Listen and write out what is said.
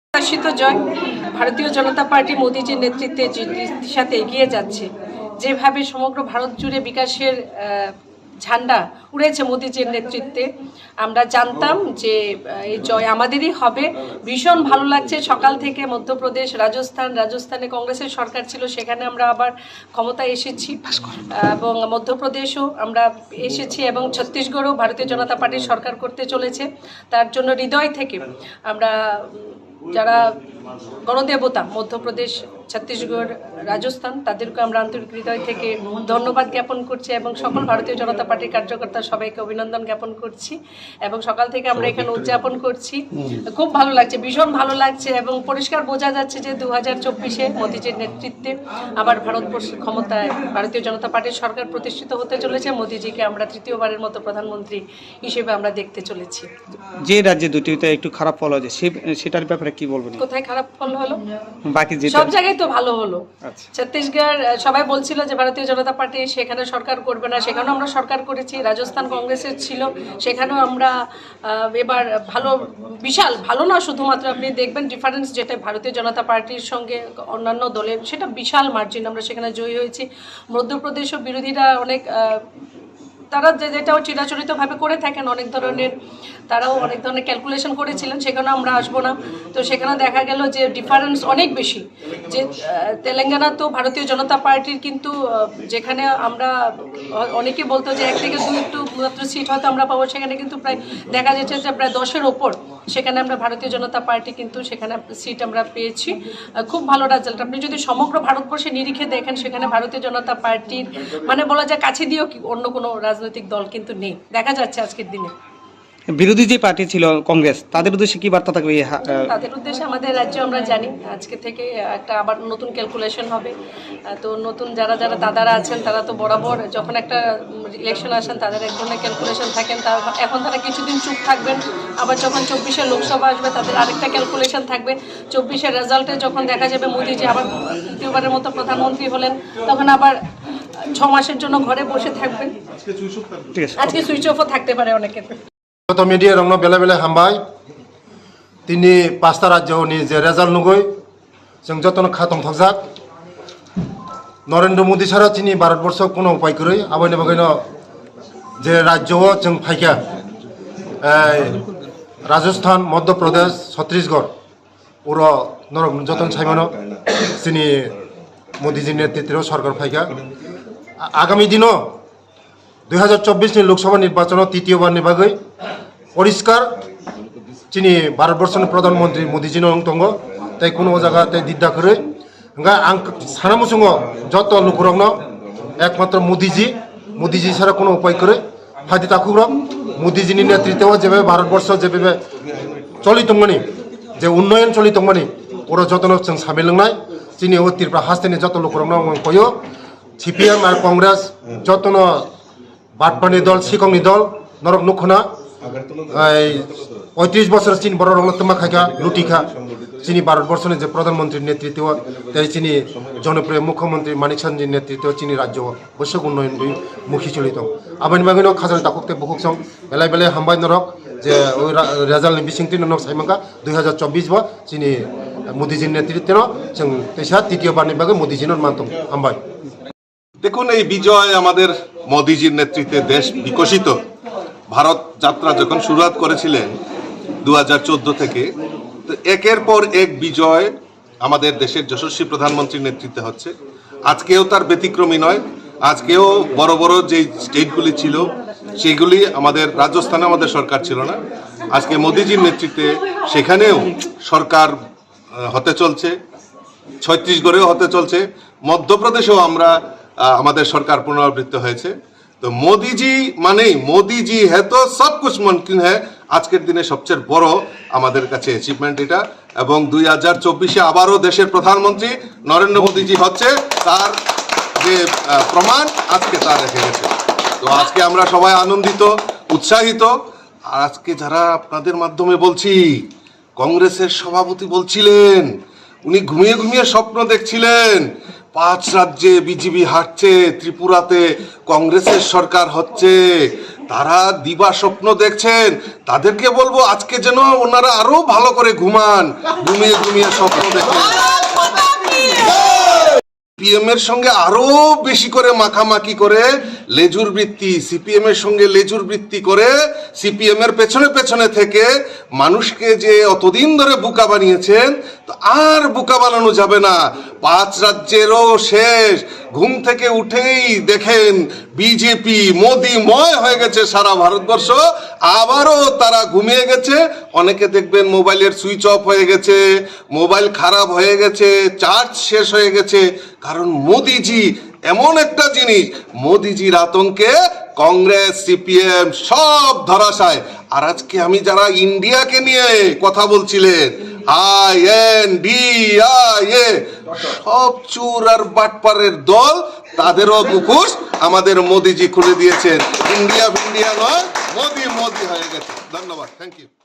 প্রত্যাশিত জয়। ভারতীয় জনতা পার্টি মোদিজির নেতৃত্বে সাথে এগিয়ে যাচ্ছে, যেভাবে সমগ্র ভারত জুড়ে বিকাশের ঝান্ডা উড়েছে মোদিজির নেতৃত্বে। আমরা জানতাম যে এই জয় আমাদেরই হবে। ভীষণ ভালো লাগছে। সকাল থেকে মধ্যপ্রদেশ, রাজস্থানে কংগ্রেসের সরকার ছিল, সেখানে আমরা আবার ক্ষমতায় এসেছি এবং মধ্যপ্রদেশও আমরা এসেছি এবং ছত্তিশগড়ও ভারতীয় জনতা পার্টির সরকার করতে চলেছে। তার জন্য হৃদয় থেকে আমরা যারা গণদেবতা মধ্যপ্রদেশ, ছত্তিশগড়, রাজস্থান, তাদেরকে আমরা আন্তরিক হৃদয় থেকে ধন্যবাদ জ্ঞাপন করছি এবং সকল ভারতীয় জনতা পার্টির কার্যকর্তা সবাইকে অভিনন্দন জ্ঞাপন করছি এবং সকাল থেকে আমরা এখানে উদযাপন করছি। খুব ভালো লাগছে, ভীষণ ভালো লাগছে এবং পরিষ্কার বোঝা যাচ্ছে যে 2024-এ মোদিজির নেতৃত্বে আবার ভারতবর্ষের ক্ষমতায় ভারতীয় জনতা পার্টির সরকার প্রতিষ্ঠিত হতে চলেছে। মোদিজিকে আমরা তৃতীয়বারের মতো প্রধানমন্ত্রী হিসেবে আমরা দেখতে চলেছি। যে রাজ্যে দুটিতে একটু খারাপ ফল হয়েছে সেটার ব্যাপারে কি বলবেন? কোথায় খারাপ ফল হলো? বাকি সব জায়গায় তো ভালো হলো। ছত্তিশগড় সবাই বলছিল যে ভারতীয় জনতা পার্টি সেখানে সরকার করবে না, সেখানেও আমরা সরকার করেছি। রাজস্থান কংগ্রেসের ছিল, সেখানেও আমরা এবার ভালো, বিশাল ভালো না, শুধুমাত্র আপনি দেখবেন ডিফারেন্স যেটা ভারতীয় জনতা পার্টির সঙ্গে অন্যান্য দলের, সেটা বিশাল মার্জিন আমরা সেখানে জয়ী হয়েছি। মধ্যপ্রদেশও বিরোধীরা অনেক তারা যেটাও চিরাচরিতভাবে করে থাকেন, তারাও অনেক ধরনের ক্যালকুলেশন করেছিলেন, সেখানে আমরা আসবো না। তো সেখানে দেখা গেল যে ডিফারেন্স অনেক বেশি। যে তেলেঙ্গানা তো ভারতীয় জনতা পার্টির, কিন্তু যেখানে আমরা অনেকে বলতো যে 1 থেকে 2 একটু মাত্র সিট হয়তো আমরা পাবো, সেখানে কিন্তু প্রায় দেখা যাচ্ছে যে প্রায় 10-এর ওপর সেখানে আমরা ভারতীয় জনতা পার্টি কিন্তু সেখানে সিট আমরা পেয়েছি। খুব ভালো রেজাল্ট। আপনি যদি সমগ্র ভারতবর্ষে নিরিখে দেখেন, সেখানে ভারতীয় জনতা পার্টির মানে বলা যায় কাছে দিয়েও অন্য কোনো রাজনৈতিক দল কিন্তু নেই, দেখা যাচ্ছে আজকের দিনে। বিরোধী যে পার্টি ছিল কংগ্রেস, তাদের উদ্দেশ্যে কি বার্তা থাকবে? তাদের উদ্দেশ্যে আমাদের রাজ্যে আমরা জানি আজকে থেকে একটা আবার নতুন ক্যালকুলেশন হবে। তো নতুন যারা দাদারা আছেন, তারা তো বরাবর যখন একটা ইলেকশন আসেন তাদের এক ধরনের ক্যালকুলেশন থাকেন। এখন তারা কিছুদিন চুপ থাকবেন, আবার যখন 24-এ লোকসভা আসবে তাদের আরেকটা ক্যালকুলেশন থাকবে। 24-এর রেজাল্টে যখন দেখা যাবে মোদিজি আবার তৃতীয়বারের মতো প্রধানমন্ত্রী হলেন, তখন আবার 6 মাসের জন্য ঘরে বসে থাকবেন। আজকে সুইচ অফও থাকতে পারে অনেকের। মিডিয়া রং বেले बेले हामबाय दिनै 5टा राज्योनि जे रेजाल्ट नुगै जों जतन खातम थाकजाक नरेंद्र मोदी सारा चिनी भारतवर्ष कोनो उपाय करै आबायनि बागैनो जे राज्योआव जों फायखा राजस्थान, मध्य प्रदेश, छत्तीसगढ़ पुरो नरक जतन साइमानो चिनी मोदीजी नेतृत्व सरकार फायखा आगामी दिनों 2024 लोकसभा निर्वाचन तृतीयबारनि बागै परिष्कार चिनी भारतवर्षनि प्रधानमंत्री मोदीजी दङ ताई कोनो जायगा ताई दिद्दा करै हंगा आं सानामुसुङो जत लुकुरंनो एकमात्र मोदीजी सारा कोनो उपाय करै फायदि ताकुरक मोदीजीनि नेतृत्व जेबे भारतवर्ष जेबे चलितंगनि जे उन्नयन चलितंगनि पुरो जतन जों सामिलनाय चिनी अतिरफ्रा हास्तेनि जत लुकुरंनो कयो सीपीएम आरो कांग्रेस जतन बाटपानी दल सिकंनि दल नरक नुखना 35 बছর चीन बर रंग तमा खाइखा लुटिखा चीनी भारतवर्षनि जे प्रधानमंत्री नेतृत्व ताई चीनी जनप्रिय मुख्यमंत्री मानिक सानजी नेतृत्व चीनी राज्य बसक उन्नयन मुखी चलित आबानि बागैनो खाजल ताकुकते बुकुकसं बेलाय बेलाय हामबाय नरक जे रेजाल्टनि बिसिंति नरक साइमांगा 2024 बा चीनी मोदीजी नेतृत्व जों तेसा तृतीयबारनि बागै मोदीजिनो मानतं हामबाय। দেখুন, এই বিজয় আমাদের মোদিজির নেতৃত্বে দেশ বিকশিত ভারত যাত্রা যখন শুরুয়াত করেছিলেন 2014 থেকে, তো একের পর এক বিজয় আমাদের দেশের যশস্বী প্রধানমন্ত্রীর নেতৃত্বে হচ্ছে। আজকেও তার ব্যতিক্রমী নয়। আজকেও বড় বড় যে স্টেটগুলি ছিল সেগুলি আমাদের রাজস্থানে আমাদের সরকার ছিল না, আজকে মোদিজির নেতৃত্বে সেখানেও সরকার হতে চলছে, ছত্তিশগড়েও হতে চলছে, মধ্যপ্রদেশেও আমাদের সরকার পুনরাবৃত্ত হয়েছে। তো মোদিজি মানেই মোদিজি হ্যাঁ তো সব কুছ মুমকিন হ্যাঁ আজকের দিনে সবচেয়ে বড় আমাদের কাছে অ্যাচিভমেন্ট এটা। এবং 2024-এ আবারও দেশের প্রধানমন্ত্রী নরেন্দ্র মোদিজি হচ্ছে, তার যে প্রমাণ আজকে তা রেখে গেছে। তো আজকে আমরা সবাই আনন্দিত, উৎসাহিত। আর আজকে যারা আপনাদের মাধ্যমে বলছি, কংগ্রেসের সভাপতি বলছিলেন উনি ঘুমিয়ে ঘুমিয়ে স্বপ্ন দেখছিলেন 5 রাজ্যে বিজেপি হারছে, ত্রিপুরাতে কংগ্রেসের সরকার হচ্ছে, তারা দিবা স্বপ্ন দেখছেন, তাদেরকে বলবো আজকে যেন ওনারা আরো ভালো করে ঘুমান, ঘুমিয়ে ঘুমিয়ে স্বপ্ন দেখেন। সিপিএম এর সঙ্গে আরো বেশি করে মাখামাখি করে লেজুর বৃত্তি, সিপিএম এর সঙ্গে লেজুর বৃত্তি করে সিপিএম এর পেছনে পেছনে থেকে মানুষকে যে অতদিন ধরে বোকা বানিয়েছেন, তো আর বোকা বানানো যাবে না। 5 রাজ্যেরও শেষ। ঘুম থেকে উঠেই দেখেন বিজেপি মোদিময় হয়ে গেছে সারা ভারতবর্ষ, আবারও তারা ঘুমিয়ে গেছে। অনেকে দেখবেন মোবাইলের সুইচ অফ হয়ে গেছে, মোবাইল খারাপ হয়ে গেছে, চার্জ শেষ হয়ে গেছে, কারণ মোদিজি এমন একটা জিনিস, মোদিজির আতঙ্কে কংগ্রেস সিপিএম সব ধরাশায়। আর আজকে আমি যারা ইন্ডিয়াকে নিয়ে কথা বলছিলেন, INDIA, সব চুর আর বাটপারের দল, তাদেরও মুখোশ আমাদের মোদিজি খুলে দিয়েছেন। ইন্ডিয়া নয়, মোদি হয়ে গেছে। ধন্যবাদ, থ্যাংক ইউ।